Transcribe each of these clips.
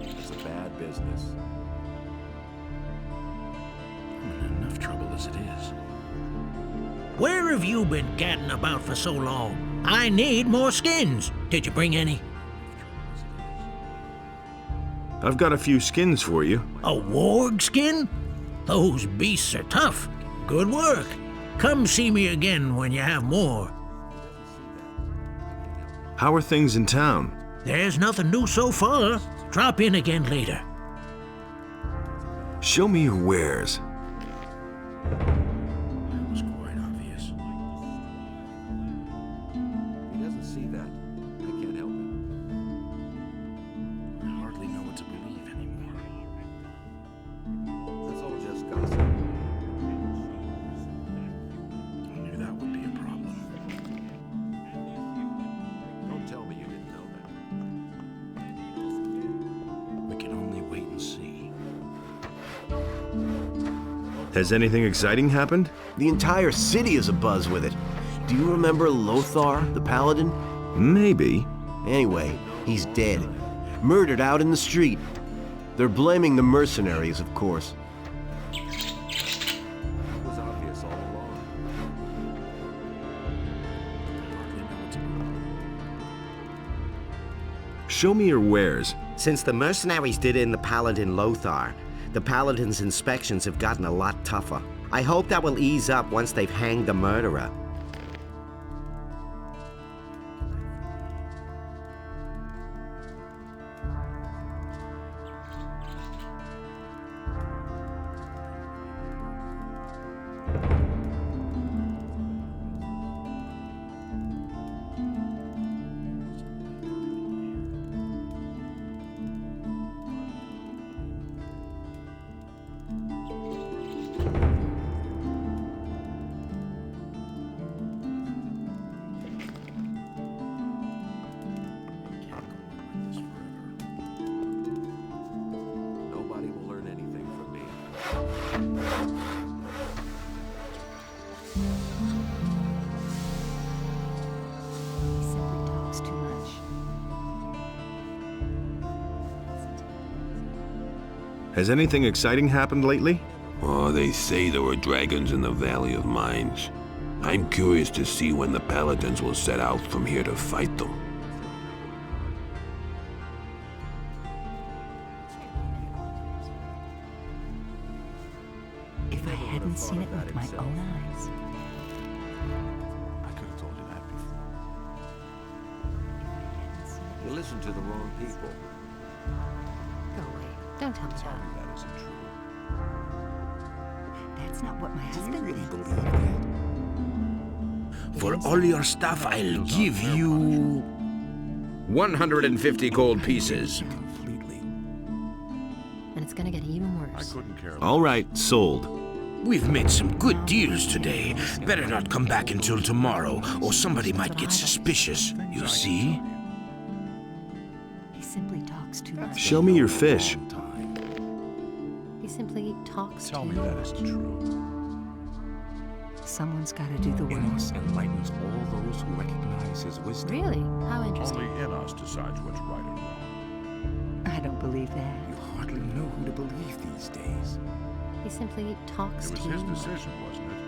It's a bad business. I'm in enough trouble as it is. Where have you been gadding about for so long? I need more skins. Did you bring any? I've got a few skins for you. A warg skin? Those beasts are tough. Good work. Come see me again when you have more. How are things in town? There's nothing new so far. Drop in again later. Show me your wares. That was quite obvious. He doesn't see that. I can't help it. I hardly know what to believe anymore. That's all just gossip. I knew that would be a problem. Don't tell me you didn't know that. We can only wait and see. Has anything exciting happened? The entire city is abuzz with it. Do you remember Lothar, the paladin? Maybe. Anyway, he's dead. Murdered out in the street. They're blaming the mercenaries, of course. It was obvious all along. I hardly know what to believe. Show me your wares. Since the mercenaries did in the Paladin Lothar, the Paladin's inspections have gotten a lot tougher. I hope that will ease up once they've hanged the murderer. Nobody will learn anything from me. He simply talks too much. Has anything exciting happened lately? Oh, they say there were dragons in the Valley of Mines. I'm curious to see when the Paladins will set out from here to fight them. If I hadn't seen it with my own eyes. I could have told you that before. You listen to the wrong people. Go away. Don't tell me Tell that. me that isn't true. That's not what my Do you husband really thinks. believe that? For all your stuff, I'll give you 150 gold pieces. Completely. And it's gonna get even I worse. couldn't care less. All right, sold. We've made some good deals today. Better not come back until tomorrow, or somebody might get suspicious. You see? He simply talks too much. Show me your fish. Long time. He simply talks Tell too me that isn't true. Someone's gotta do the In work. us enlightens all those who recognize his wisdom. Really? How interesting. Only in us decides what's right or wrong. I don't believe that. You hardly know who to believe these days. He simply talks It was too his much. decision, wasn't it?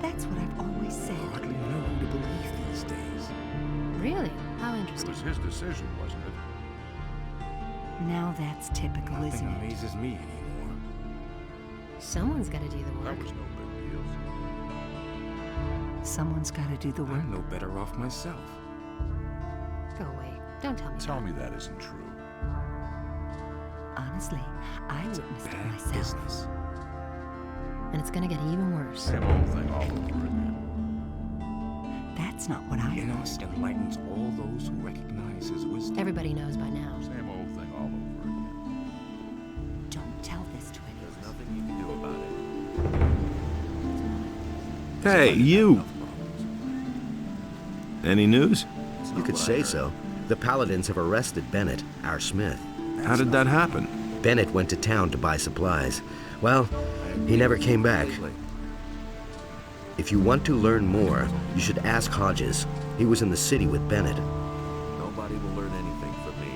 That's what I've always You said. hardly know who to believe these days. Really? How It interesting. was his decision, wasn't it? Now that's typical, Nothing isn't it? amazes me anymore. Someone's gotta do the That work. was no big deal. Someone's gotta do the work. I'm no better off myself. Go away. Don't tell me Tell that. me that isn't true. Honestly, I It's a witnessed it bad myself. business. And it's gonna get even worse. Same old thing all over again. That's not what I In heard. us enlightens all those who recognize his wisdom. Everybody knows by now. Same old thing all over again. Don't tell this to anyone. There's nothing you can do about it. Hey, you! Any news? You could say so. The Paladins have arrested Bennet, our smith. How did that happen? Bennet went to town to buy supplies. Well, he never came back. If you want to learn more, you should ask Hodges. He was in the city with Bennet. Nobody will learn anything from me.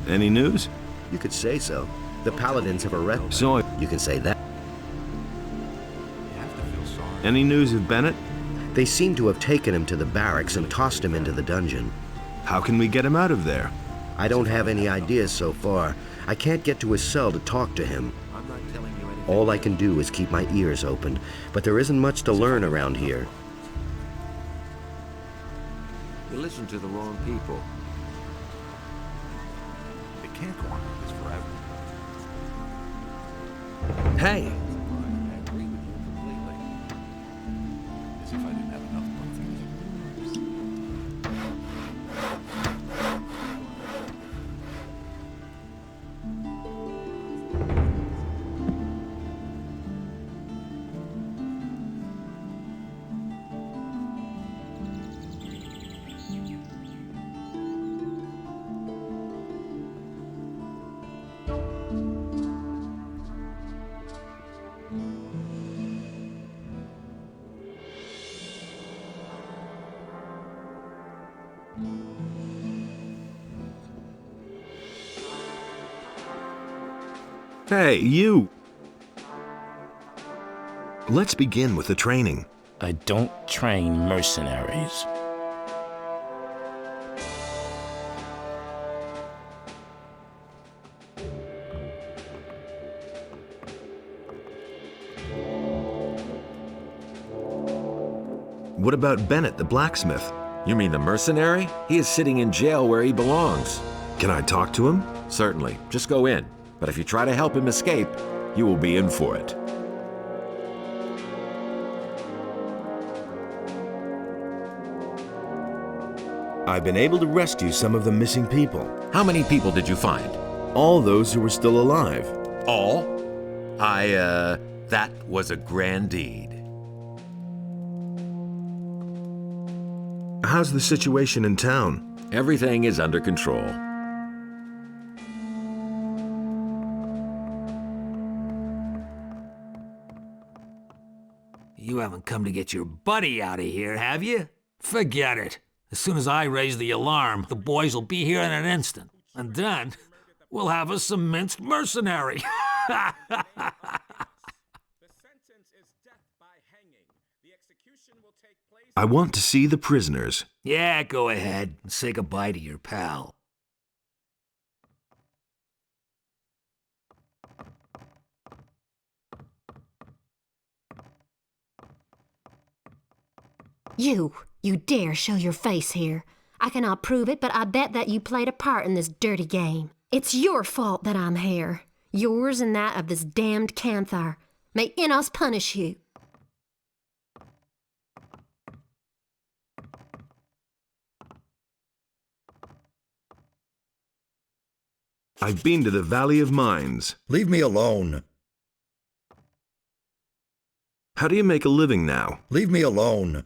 Any news? You could say so. The Paladins have arrested. So, You can say that. You have to feel sorry. any news of Bennet? They seem to have taken him to the barracks and tossed him into the dungeon. How can we get him out of there? I don't have any ideas so far. I can't get to his cell to talk to him. I'm not telling you anything. All I can do is keep my ears open, but there isn't much to learn around here. You listen to the wrong people. It can't go on like this forever. Hey! I agree with you completely. As if I didn't have enough money. Hey, you! Let's begin with the training. I don't train mercenaries. What about Bennet, the blacksmith? You mean the mercenary? He is sitting in jail where he belongs. Can I talk to him? Certainly. Just go in. But if you try to help him escape, you will be in for it. I've been able to rescue some of the missing people. How many people did you find? All those who were still alive. All? That was a grand deed. How's the situation in town? Everything is under control. You haven't come to get your buddy out of here, have you? Forget it. As soon as I raise the alarm, the boys will be here in an instant. And then, we'll have us some minced mercenary. I want to see the prisoners. Yeah, go ahead and say goodbye to your pal. You dare show your face here. I cannot prove it, but I bet that you played a part in this dirty game. It's your fault that I'm here. Yours and that of this damned Canthar. May Innos punish you. I've been to the Valley of Mines. Leave me alone. How do you make a living now? Leave me alone.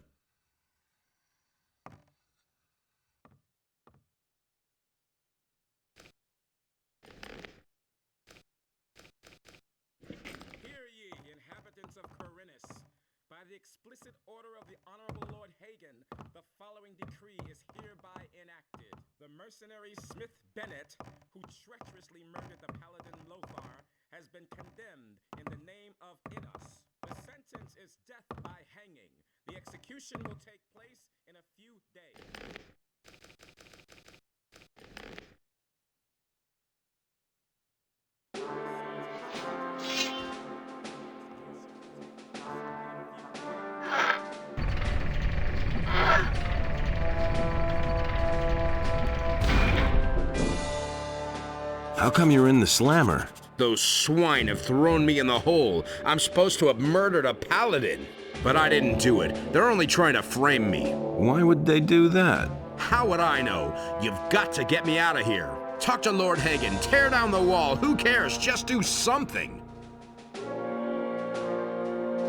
Explicit order of the Honorable Lord Hagen, the following decree is hereby enacted. The mercenary Smith Bennet, who treacherously murdered the paladin Lothar, has been condemned in the name of Innos. The sentence is death by hanging. The execution will take place in a few days. How come you're in the slammer? Those swine have thrown me in the hole. I'm supposed to have murdered a paladin. But I didn't do it. They're only trying to frame me. Why would they do that? How would I know? You've got to get me out of here. Talk to Lord Hagen. Tear down the wall. Who cares? Just do something.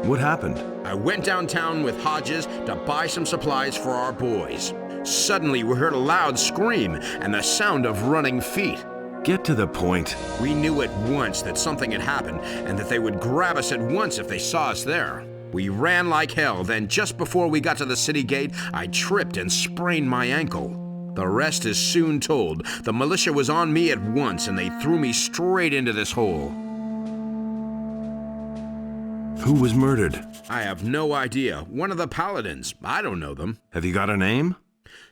What happened? I went downtown with Hodges to buy some supplies for our boys. Suddenly, we heard a loud scream and the sound of running feet. Get to the point. We knew at once that something had happened and that they would grab us at once if they saw us there. We ran like hell, then just before we got to the city gate, I tripped and sprained my ankle. The rest is soon told. The militia was on me at once, and they threw me straight into this hole. Who was murdered? I have no idea. One of the paladins. I don't know them. Have you got a name?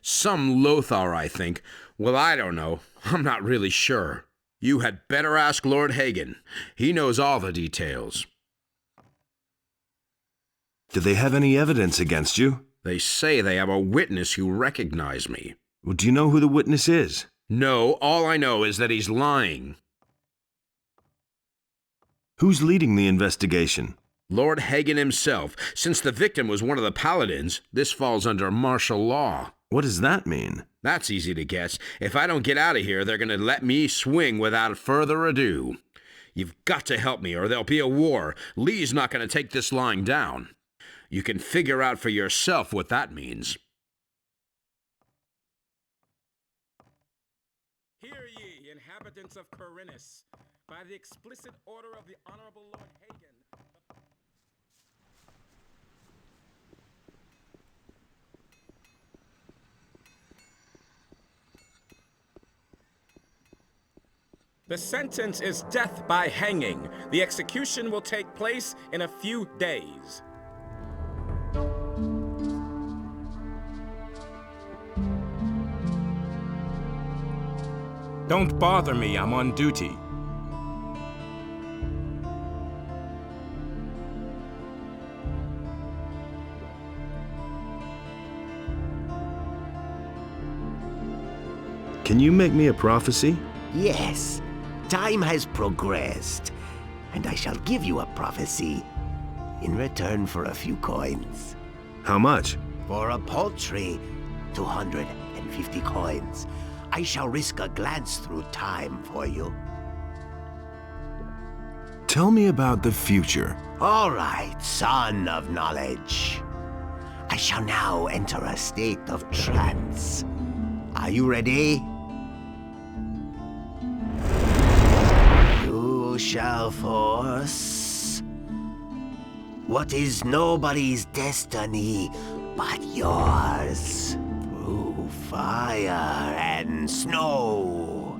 Some Lothar, I think. Well, I don't know. I'm not really sure. You had better ask Lord Hagen. He knows all the details. Do they have any evidence against you? They say they have a witness who recognized me. Well, do you know who the witness is? No, all I know is that he's lying. Who's leading the investigation? Lord Hagen himself. Since the victim was one of the paladins, this falls under martial law. What does that mean? That's easy to guess. If I don't get out of here, they're going to let me swing without further ado. You've got to help me, or there'll be a war. Lee's not going to take this lying down. You can figure out for yourself what that means. Hear ye, inhabitants of Corinus, by the explicit order of the Honorable Lord Hagen. The sentence is death by hanging. The execution will take place in a few days. Don't bother me, I'm on duty. Can you make me a prophecy? Yes. Time has progressed, and I shall give you a prophecy in return for a few coins. How much? For a paltry 250 coins. I shall risk a glance through time for you. Tell me about the future. All right, son of knowledge. I shall now enter a state of trance. Are you ready? You shall force what is nobody's destiny but yours. Through fire and snow,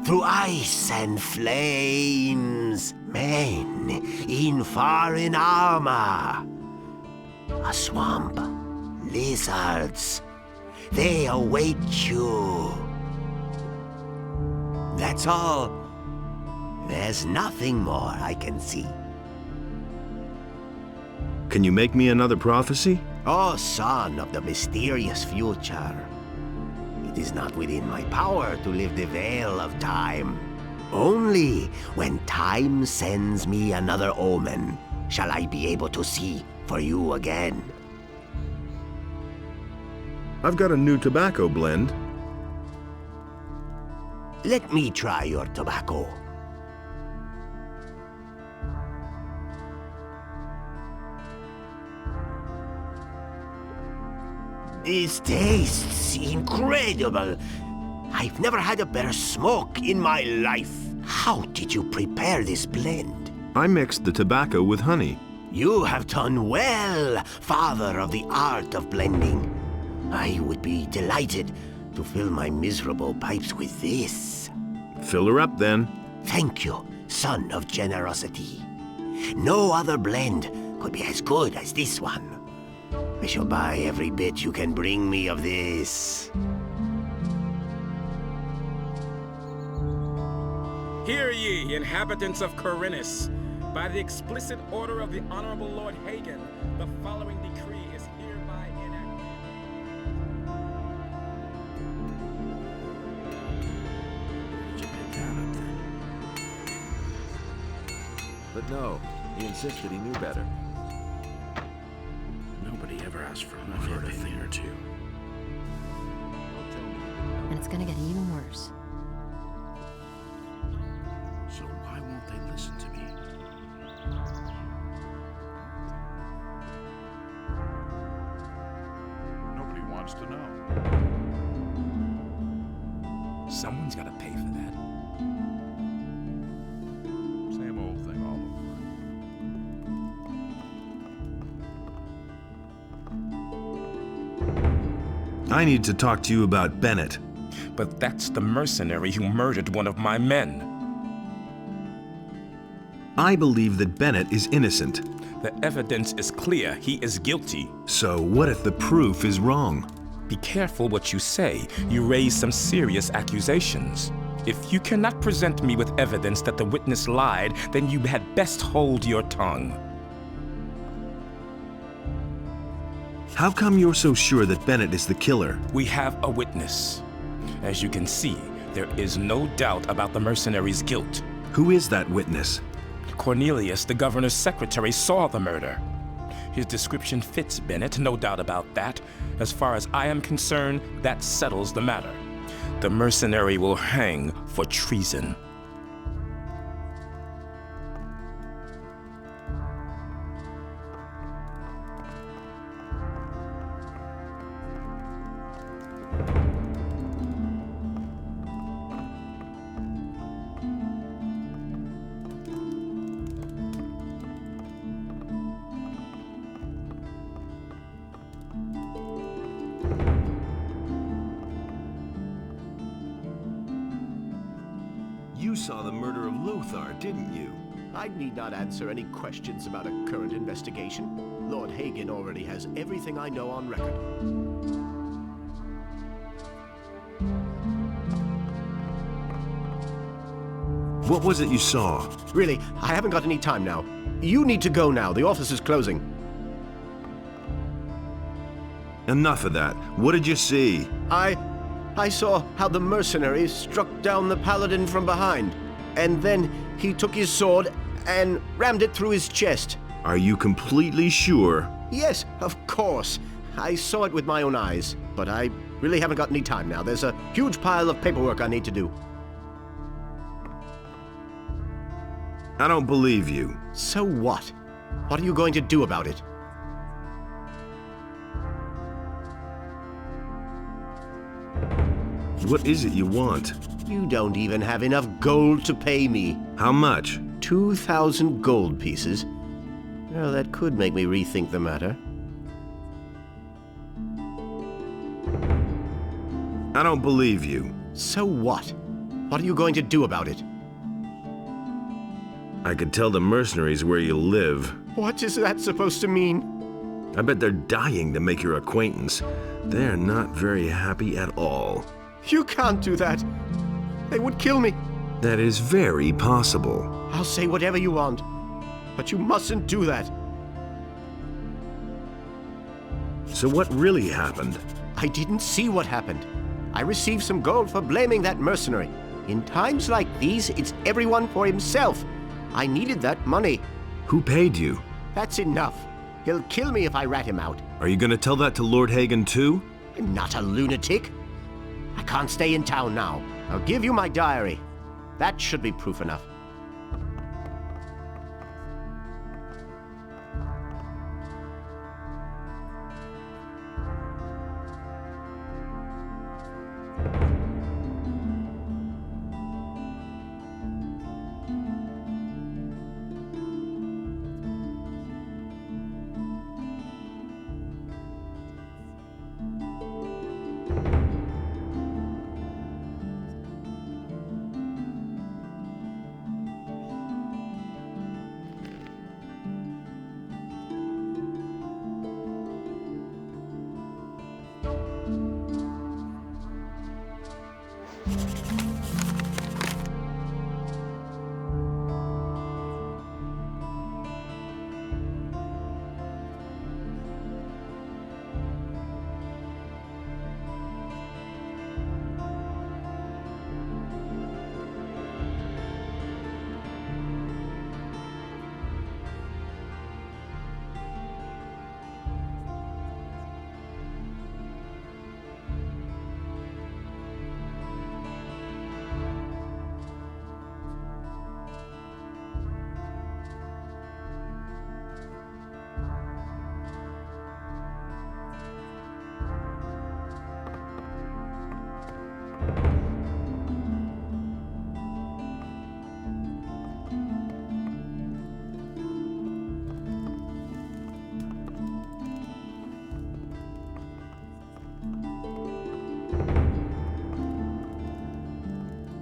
through ice and flames, men in foreign armor, a swamp, lizards, they await you. That's all. There's nothing more I can see. Can you make me another prophecy? Oh, son of the mysterious future. It is not within my power to lift the veil of time. Only when time sends me another omen shall I be able to see for you again. I've got a new tobacco blend. Let me try your tobacco. This tastes incredible. I've never had a better smoke in my life. How did you prepare this blend? I mixed the tobacco with honey. You have done well, father of the art of blending. I would be delighted to fill my miserable pipes with this. Fill her up then. Thank you, son of generosity. No other blend could be as good as this one. I shall buy every bit you can bring me of this. Hear ye, inhabitants of Corinus, by the explicit order of the Honorable Lord Hagen, the following decree is hereby enacted. But no, he insisted he knew better. Nobody ever asked for I've heard a thing or two. And it's gonna get even worse. So why won't they listen to me? Nobody wants to know. Someone's gotta pay for that. Same old thing all over. I need to talk to you about Bennet. But that's the mercenary who murdered one of my men. I believe that Bennet is innocent. The evidence is clear. He is guilty. So what if the proof is wrong? Be careful what you say. You raise some serious accusations. If you cannot present me with evidence that the witness lied, then you had best hold your tongue. How come you're so sure that Bennet is the killer? We have a witness. As you can see, there is no doubt about the mercenary's guilt. Who is that witness? Cornelius, the governor's secretary, saw the murder. His description fits Bennet, no doubt about that. As far as I am concerned, that settles the matter. The mercenary will hang for treason. You saw the murder of Lothar, didn't you? I need not answer any questions about a current investigation. Lord Hagen already has everything I know on record. What was it you saw? Really, I haven't got any time now. You need to go now. The office is closing. Enough of that. What did you see? I saw how the mercenary struck down the paladin from behind, and then he took his sword and rammed it through his chest. Are you completely sure? Yes, of course. I saw it with my own eyes, but I really haven't got any time now. There's a huge pile of paperwork I need to do. I don't believe you. So what? What are you going to do about it? What is it you want? You don't even have enough gold to pay me. How much? 2,000 gold pieces. Well, that could make me rethink the matter. I don't believe you. So what? What are you going to do about it? I could tell the mercenaries where you live. What is that supposed to mean? I bet they're dying to make your acquaintance. They're not very happy at all. You can't do that. They would kill me. That is very possible. I'll say whatever you want, but you mustn't do that. So what really happened? I didn't see what happened. I received some gold for blaming that mercenary. In times like these, it's everyone for himself. I needed that money. Who paid you? That's enough. He'll kill me if I rat him out. Are you going to tell that to Lord Hagen too? I'm not a lunatic. I can't stay in town now. I'll give you my diary. That should be proof enough.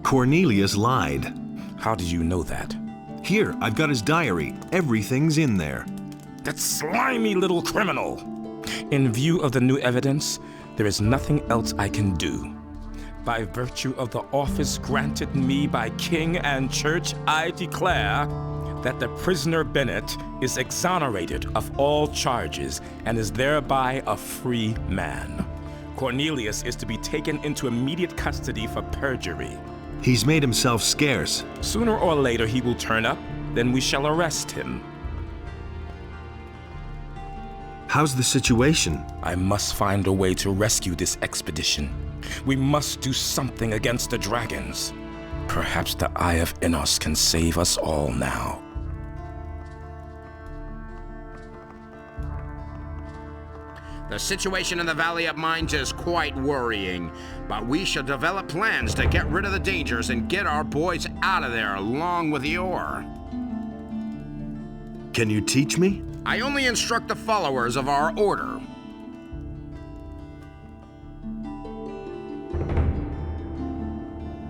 Cornelius lied. How did you know that? Here, I've got his diary. Everything's in there. That slimy little criminal! In view of the new evidence, there is nothing else I can do. By virtue of the office granted me by king and church, I declare that the prisoner Bennet is exonerated of all charges and is thereby a free man. Cornelius is to be taken into immediate custody for perjury. He's made himself scarce. Sooner or later he will turn up, then we shall arrest him. How's the situation? I must find a way to rescue this expedition. We must do something against the dragons. Perhaps the Eye of Innos can save us all now. The situation in the Valley of Mines is quite worrying, but we shall develop plans to get rid of the dangers and get our boys out of there along with the ore. Can you teach me? I only instruct the followers of our order.